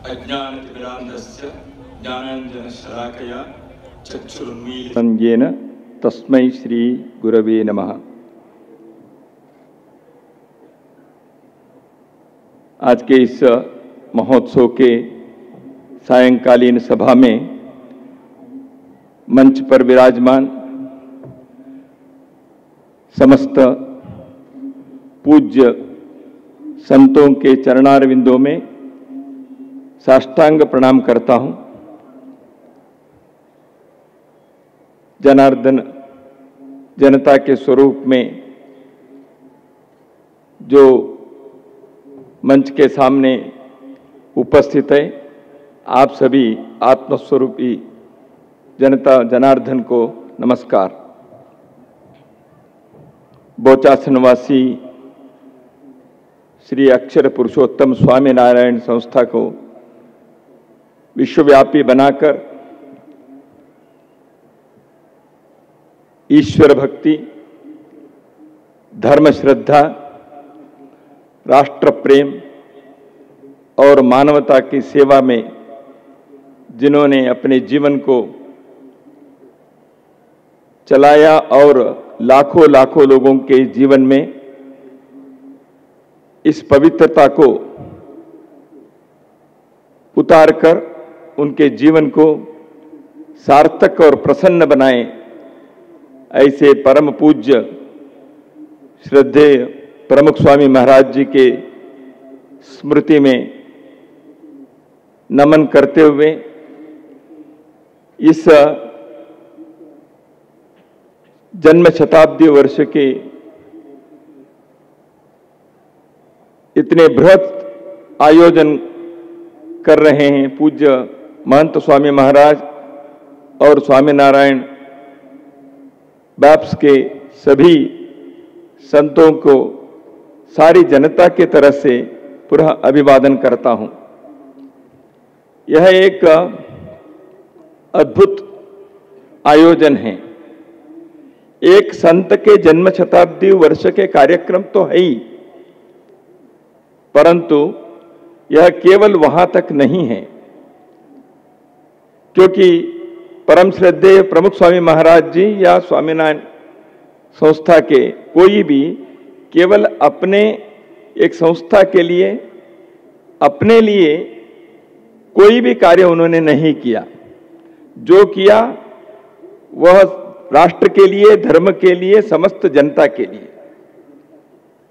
अज्ञानतिमिरान्धस्य ज्ञानाञ्जनशलाकया चक्षुरुन्मीलितं येन तस्मै श्री गुरवे नमः। आज के इस महोत्सव के सायंकालीन सभा में मंच पर विराजमान समस्त पूज्य संतों के चरणारविंदों में साष्टांग प्रणाम करता हूं। जनार्दन जनता के स्वरूप में जो मंच के सामने उपस्थित है, आप सभी आत्मस्वरूपी जनता जनार्दन को नमस्कार। बोचासनवासी श्री अक्षर पुरुषोत्तम स्वामी नारायण संस्था को विश्वव्यापी बनाकर ईश्वर भक्ति, धर्म श्रद्धा, राष्ट्र प्रेम और मानवता की सेवा में जिन्होंने अपने जीवन को चलाया और लाखों लाखों लोगों के जीवन में इस पवित्रता को उतारकर उनके जीवन को सार्थक और प्रसन्न बनाए, ऐसे परम पूज्य श्रद्धेय प्रमुख स्वामी महाराज जी के स्मृति में नमन करते हुए इस जन्म शताब्दी वर्ष के इतने बृहत आयोजन कर रहे हैं पूज्य महंत स्वामी महाराज और स्वामीनारायण बैप्स के सभी संतों को सारी जनता की तरफ से पूरा अभिवादन करता हूं। यह एक अद्भुत आयोजन है। एक संत के जन्म शताब्दी वर्ष के कार्यक्रम तो है ही, परंतु यह केवल वहां तक नहीं है, क्योंकि परम श्रद्धेय प्रमुख स्वामी महाराज जी या स्वामीनारायण संस्था के कोई भी केवल अपने एक संस्था के लिए, अपने लिए कोई भी कार्य उन्होंने नहीं किया। जो किया वह राष्ट्र के लिए, धर्म के लिए, समस्त जनता के लिए।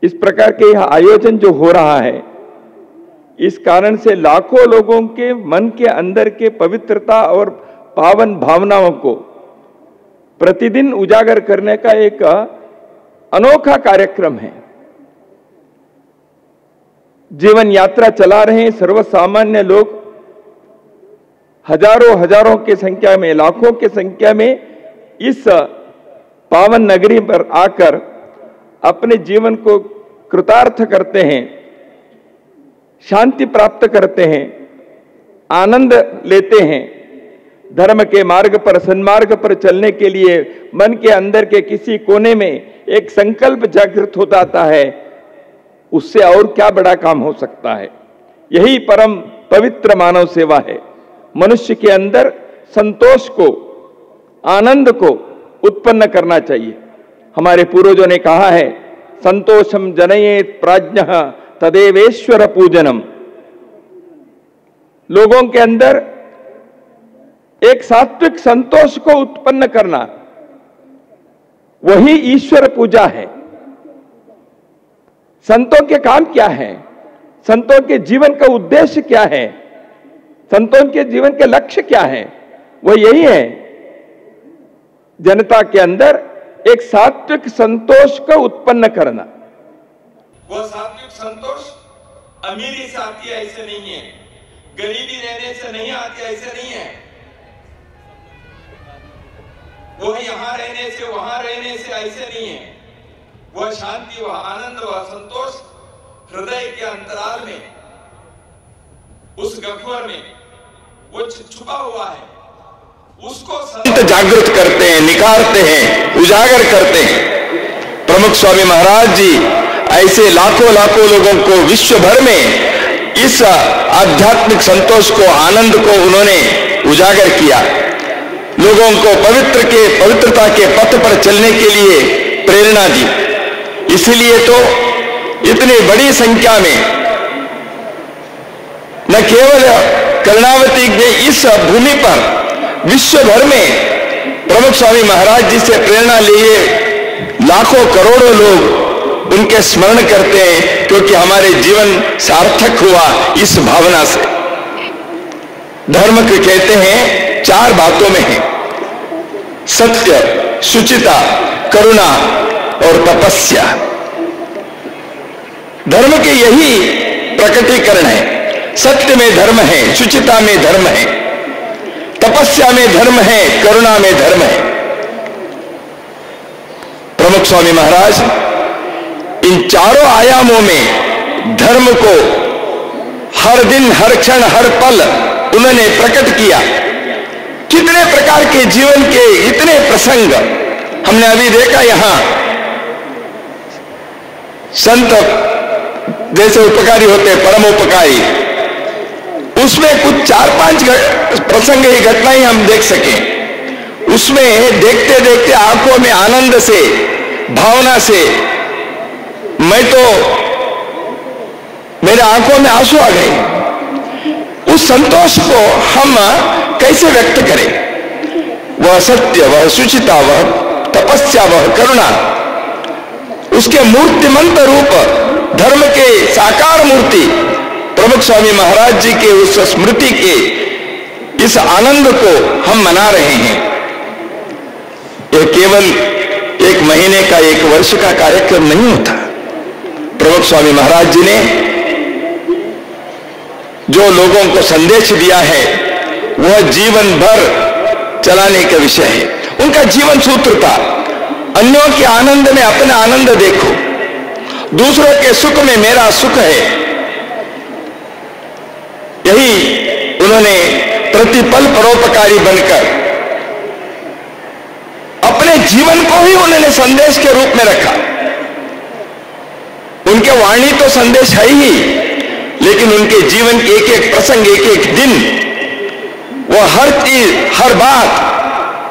इस प्रकार के यह आयोजन जो हो रहा है, इस कारण से लाखों लोगों के मन के अंदर के पवित्रता और पावन भावनाओं को प्रतिदिन उजागर करने का एक अनोखा कार्यक्रम है। जीवन यात्रा चला रहे हैं सर्वसामान्य लोग, हजारों हजारों की संख्या में, लाखों की संख्या में इस पावन नगरी पर आकर अपने जीवन को कृतार्थ करते हैं, शांति प्राप्त करते हैं, आनंद लेते हैं। धर्म के मार्ग पर, सन्मार्ग पर चलने के लिए मन के अंदर के किसी कोने में एक संकल्प जागृत हो जाता है, उससे और क्या बड़ा काम हो सकता है। यही परम पवित्र मानव सेवा है। मनुष्य के अंदर संतोष को, आनंद को उत्पन्न करना चाहिए। हमारे पूर्वजों ने कहा है, संतोषम जनयेत प्राज्ञः तदेवेश्वर पूजनम। लोगों के अंदर एक सात्विक संतोष को उत्पन्न करना, वही ईश्वर पूजा है। संतों के काम क्या है? संतों के जीवन का उद्देश्य क्या है? संतों के जीवन के लक्ष्य क्या है? वह यही है, जनता के अंदर एक सात्विक संतोष को उत्पन्न करना। वह सात्विक संतोष अमीरी से आती है ऐसे नहीं है, गरीबी रहने से नहीं आती ऐसे नहीं है, वह यहां रहने से, वहां रहने से ऐसे नहीं है। वह शांति, वह आनंद, वह संतोष हृदय के अंतराल में, उस गह्वर में वो छुपा हुआ है, उसको संत जागृत करते हैं, निखारते हैं, उजागर करते हैं। प्रमुख स्वामी महाराज जी ऐसे लाखों लाखों लोगों को विश्व भर में इस आध्यात्मिक संतोष को, आनंद को उन्होंने उजागर किया। लोगों को पवित्रता के पथ पर चलने के लिए प्रेरणा दी। इसीलिए तो इतनी बड़ी संख्या में न केवल कर्णावती के इस भूमि पर विश्व भर में प्रमुख स्वामी महाराज जी से प्रेरणा लिए लाखों करोड़ों लोग उनके स्मरण करते हैं, क्योंकि हमारे जीवन सार्थक हुआ इस भावना से। धर्म के कहते हैं 4 बातों में है, सत्य, शुचिता, करुणा और तपस्या। धर्म के यही प्रकटीकरण है। सत्य में धर्म है, शुचिता में धर्म है, तपस्या में धर्म है, करुणा में धर्म है। प्रमुख स्वामी महाराज इन चारों आयामों में धर्म को हर दिन, हर क्षण, हर पल उन्होंने प्रकट किया। कितने प्रकार के जीवन के इतने प्रसंग हमने अभी देखा। यहां संत जैसे उपकारी होते, परम उपकारी, उसमें कुछ 4-5 प्रसंग ही, घटनाएं हम देख सके। उसमें देखते देखते आंखों में आनंद से, भावना से, मेरे आंखों में आंसू आ गए। उस संतोष को हम कैसे व्यक्त करें? वह सत्य, वह शुचिता, वह तपस्या, वह करुणा, उसके मूर्तिमंत रूप, धर्म के साकार मूर्ति प्रमुख स्वामी महाराज जी के उस स्मृति के इस आनंद को हम मना रहे हैं। यह केवल 1 महीने का, 1 वर्ष का कार्यक्रम नहीं होता। प्रमुख स्वामी महाराज जी ने जो लोगों को संदेश दिया है वह जीवन भर चलाने का विषय है। उनका जीवन सूत्र था, अन्यों के आनंद में अपना आनंद देखो, दूसरों के सुख में मेरा सुख है। यही उन्होंने प्रतिपल परोपकारी बनकर अपने जीवन को ही उन्होंने संदेश के रूप में रखा। उनके वाणी तो संदेश है ही, लेकिन उनके जीवन के एक-एक प्रसंग, एक-एक दिन, वो हर चीज, हर बात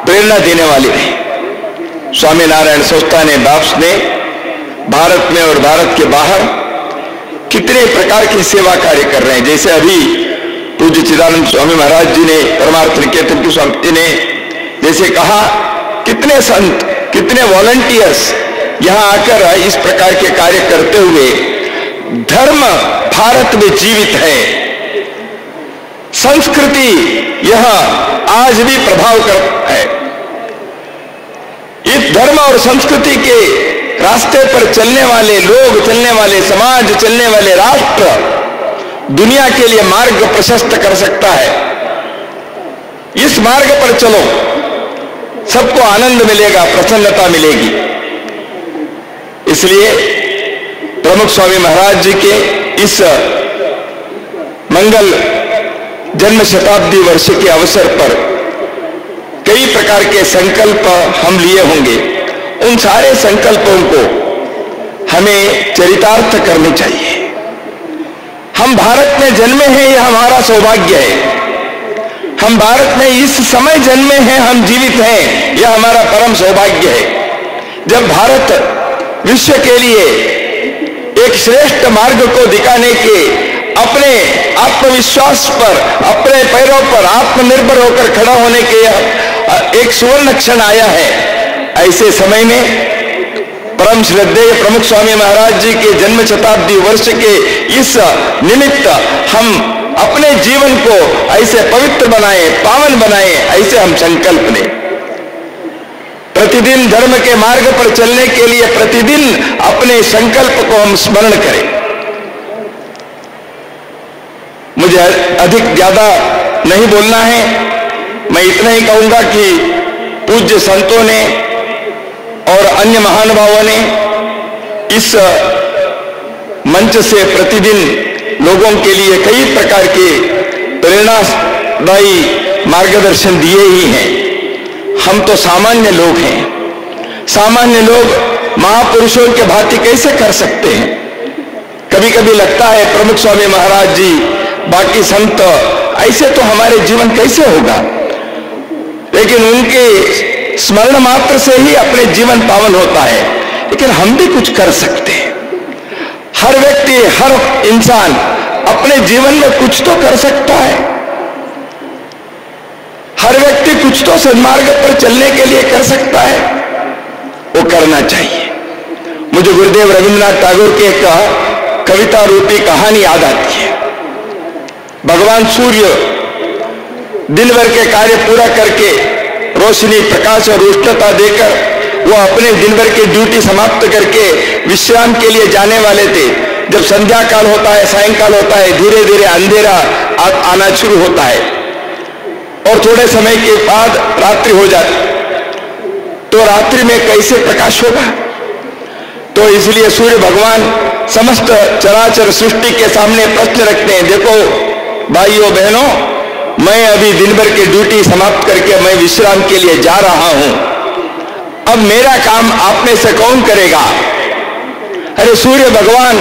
प्रेरणा देने वाली रही। स्वामीनारायण संस्था ने, बाप्स ने भारत में और भारत के बाहर कितने प्रकार की सेवा कार्य कर रहे हैं। जैसे अभी पूज्य चिदानंद स्वामी महाराज जी ने, परमार्थ निकेतन की स्वामी जी ने जैसे कहा, कितने संत, कितने वॉलंटियर्स यहां आकर इस प्रकार के कार्य करते हुए धर्म भारत में जीवित है। संस्कृति यह आज भी प्रभाव करता है। इस धर्म और संस्कृति के रास्ते पर चलने वाले लोग, चलने वाले समाज, चलने वाले राष्ट्र दुनिया के लिए मार्ग प्रशस्त कर सकता है। इस मार्ग पर चलो, सबको आनंद मिलेगा, प्रसन्नता मिलेगी। इसलिए प्रमुख स्वामी महाराज जी के इस मंगल जन्म शताब्दी वर्ष के अवसर पर कई प्रकार के संकल्प हम लिए होंगे। उन सारे संकल्पों को हमें चरितार्थ करने चाहिए। हम भारत में जन्मे हैं, यह हमारा सौभाग्य है। हम भारत में इस समय जन्मे हैं, हम जीवित हैं, यह हमारा परम सौभाग्य है। जब भारत विश्व के लिए एक श्रेष्ठ मार्ग को दिखाने के, अपने आत्मविश्वास पर, अपने पैरों पर आत्मनिर्भर होकर खड़ा होने के एक सुवर्ण क्षण आया है, ऐसे समय में परम श्रद्धेय प्रमुख स्वामी महाराज जी के जन्म शताब्दी वर्ष के इस निमित्त हम अपने जीवन को ऐसे पवित्र बनाएं, पावन बनाएं, ऐसे हम संकल्प लें। प्रतिदिन धर्म के मार्ग पर चलने के लिए प्रतिदिन अपने संकल्प को हम स्मरण करें। मुझे अधिक ज्यादा नहीं बोलना है, मैं इतना ही कहूंगा कि पूज्य संतों ने और अन्य महानुभावों ने इस मंच से प्रतिदिन लोगों के लिए कई प्रकार के प्रेरणादायी मार्गदर्शन दिए ही हैं। हम तो सामान्य लोग हैं। सामान्य लोग महापुरुषों के भांति कैसे कर सकते हैं? कभी कभी लगता है प्रमुख स्वामी महाराज जी, बाकी संत, ऐसे तो हमारे जीवन कैसे होगा, लेकिन उनके स्मरण मात्र से ही अपने जीवन पावन होता है। लेकिन हम भी कुछ कर सकते हैं। हर व्यक्ति, हर इंसान अपने जीवन में कुछ तो कर सकता है। हर व्यक्ति कुछ तो सन्मार्ग पर चलने के लिए कर सकता है, वो करना चाहिए। मुझे गुरुदेव रविंद्रनाथ टैगोर की एक कविता रूपी कहानी याद आती है। भगवान सूर्य दिन भर के कार्य पूरा करके रोशनी, प्रकाश और उष्णता देकर वो अपने दिन भर की ड्यूटी समाप्त करके विश्राम के लिए जाने वाले थे। जब संध्या काल होता है, सायंकाल होता है, धीरे धीरे अंधेरा आना शुरू होता है और थोड़े समय के बाद रात्रि हो जाती। तो रात्रि में कैसे प्रकाश होगा? तो इसलिए सूर्य भगवान समस्त चराचर सृष्टि के सामने प्रश्न रखते हैं, देखो भाइयों बहनों, मैं अभी दिन भर की ड्यूटी समाप्त करके मैं विश्राम के लिए जा रहा हूं। अब मेरा काम आप में से कौन करेगा? अरे सूर्य भगवान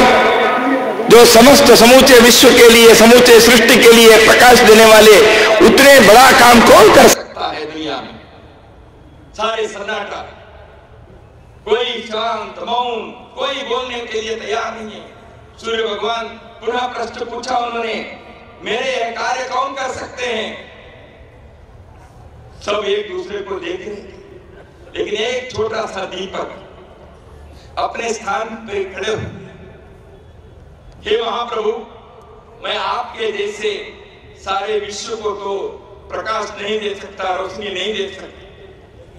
जो समस्त समूचे विश्व के लिए, समूचे सृष्टि के लिए प्रकाश देने वाले, उतने बड़ा काम कौन कर सकता है दुनिया में? सारे सन्नाटा, कोई शांत मौन, कोई बोलने के लिए तैयार नहीं है। सूर्य भगवान पुनः प्रश्न पूछा उन्होंने, मेरे यह कार्य कौन कर सकते हैं? सब एक दूसरे को देख रहे थे, लेकिन एक छोटा सा दीपक अपने स्थान पर खड़े हुए, हे महाप्रभु, मैं आपके जैसे सारे विश्व को तो प्रकाश नहीं दे सकता, रोशनी नहीं दे सकता,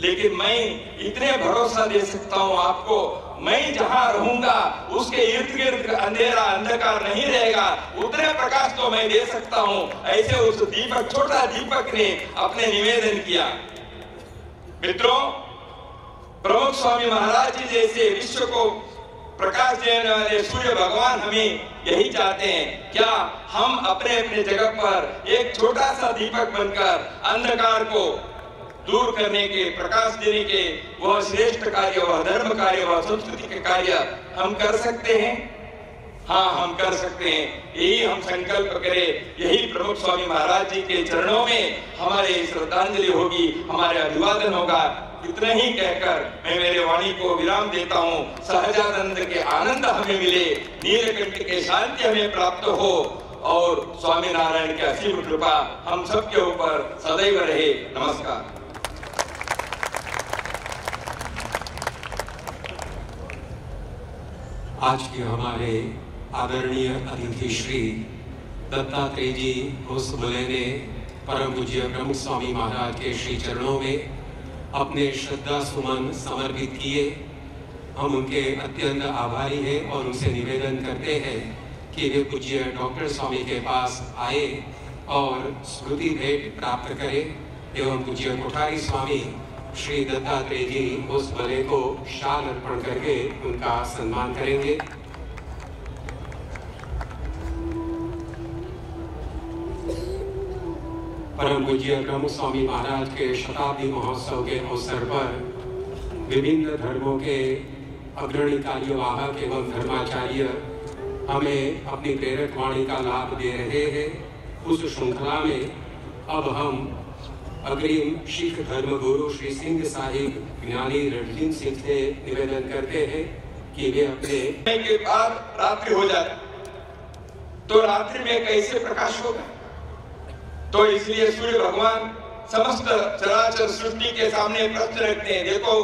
लेकिन मैं इतने भरोसा दे सकता हूं आपको, मैं जहां रहूंगा उसके इर्द गिर्द अंधेरा अंधकार नहीं रहेगा, उतने प्रकाश तो मैं दे सकता हूं। ऐसे उस दीपक, छोटा दीपक ने अपने निवेदन किया। मित्रों, प्रमुख स्वामी महाराज जी जैसे विश्व को प्रकाश देने वाले सूर्य भगवान हमें यही चाहते हैं। क्या हम अपने अपने जगह पर एक छोटा सा दीपक बनकर अंधकार को दूर करने के, प्रकाश देने के वह श्रेष्ठ कार्य, वह धर्म कार्य, वह संस्कृति के कार्य हम कर सकते हैं? हाँ, हम कर सकते हैं। यही हम संकल्प करें, यही प्रमुख स्वामी महाराज जी के चरणों में हमारे श्रद्धांजलि होगी, हमारे अभिवादन होगा। इतना ही कहकर मैं मेरे वाणी को विराम देता हूँ। सहजानंद के आनंद हमें मिले, नीलकंठ के शांति हमें प्राप्त हो और स्वामी नारायण की असीम कृपा हम सबके ऊपर सदैव रहे। नमस्कार। आज के हमारे आदरणीय अतिथि श्री दत्तात्रेय जी होसबुले ने परम पूज्य प्रमुख स्वामी महाराज के श्री चरणों में अपने श्रद्धा सुमन समर्पित किए। हम उनके अत्यंत आभारी हैं और उनसे निवेदन करते हैं कि वे पूज्य डॉक्टर स्वामी के पास आए और स्मृति भेंट प्राप्त करें एवं पूज्य कोठारी स्वामी श्री दत्तात्रेय जी उस भले को शाल अर्पण करके उनका सम्मान करेंगे। परम पूज्य प्रमुख स्वामी महाराज के शताब्दी महोत्सव के अवसर पर विभिन्न धर्मों के अग्रणी कार्यवाहक एवं धर्माचार्य हमें अपनी प्रेरक वाणी का लाभ दे रहे हैं। उस श्रृंखला में अब हम अग्रिम सिख धर्म गुरु श्री सिंह साहिब ज्ञानी रणजीत सिंह से निवेदन करते हैं कि वे अपने के बाद रात्रि हो जाए तो रात्रि में कैसे प्रकाश होगा? तो इसलिए सूर्य भगवान समस्त चराचर सृष्टि के सामने प्रश्न रखते हैं, देखो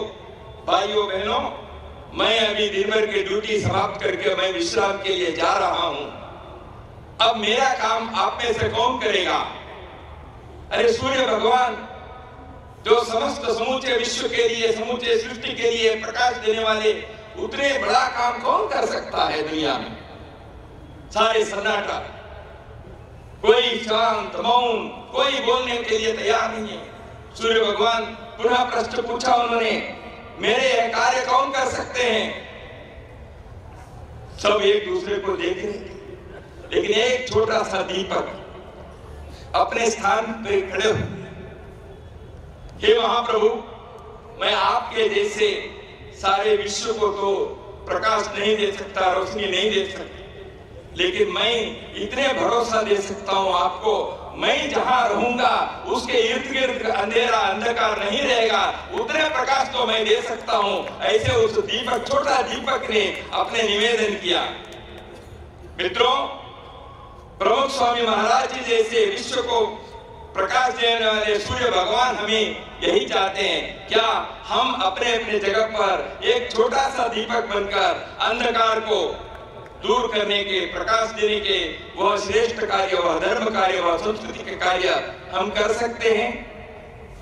भाइयों बहनों, मैं अभी दिन भर की ड्यूटी समाप्त करके मैं विश्राम के लिए जा रहा हूं। अब मेरा काम आप में से कौन करेगा? अरे सूर्य भगवान जो समस्त समूचे विश्व के लिए, समूचे सृष्टि के लिए प्रकाश देने वाले, उतने बड़ा काम कौन कर सकता है दुनिया में? सारे सन्नाटा, कोई शांत मौन, कोई बोलने के लिए तैयार नहीं है। सूर्य भगवान पुनः प्रश्न पूछा उन्होंने, मेरे यह कार्य कौन कर सकते हैं? सब एक दूसरे को देख रहे थे, लेकिन एक छोटा सा दीपक अपने स्थान पर खड़े हुए, हे महाप्रभु, मैं आपके जैसे सारे विश्व को तो प्रकाश नहीं दे सकता, रोशनी नहीं दे सकता, लेकिन मैं इतने भरोसा दे सकता हूं आपको, मैं जहां रहूंगा उसके इर्द गिर्द अंधेरा अंधकार नहीं रहेगा, उतने प्रकाश तो मैं दे सकता हूं। ऐसे उस दीपक, छोटा दीपक ने अपने निवेदन किया। मित्रों, प्रमुख स्वामी महाराज जी जैसे विश्व को प्रकाश देने वाले सूर्य भगवान हमें यही चाहते हैं। क्या हम अपने अपने जगह पर एक छोटा सा दीपक बनकर अंधकार को दूर करने के, प्रकाश देने के वह श्रेष्ठ कार्य, वह धर्म कार्य, वह संस्कृति के कार्य हम कर सकते हैं?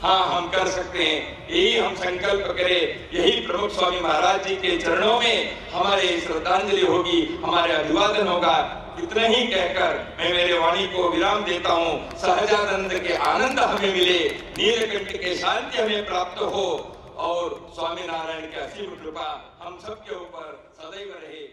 हाँ, हम कर सकते हैं। यही हम संकल्प करें, यही प्रमुख स्वामी महाराज जी के चरणों में हमारे श्रद्धांजलि होगी, हमारे अभिवादन होगा। इतना ही कहकर मैं मेरे वाणी को विराम देता हूँ। सहजानंद के आनंद हमें मिले, नीलकंठ के शांति हमें प्राप्त हो और स्वामी नारायण की असीम कृपा हम सबके ऊपर सदैव रहे।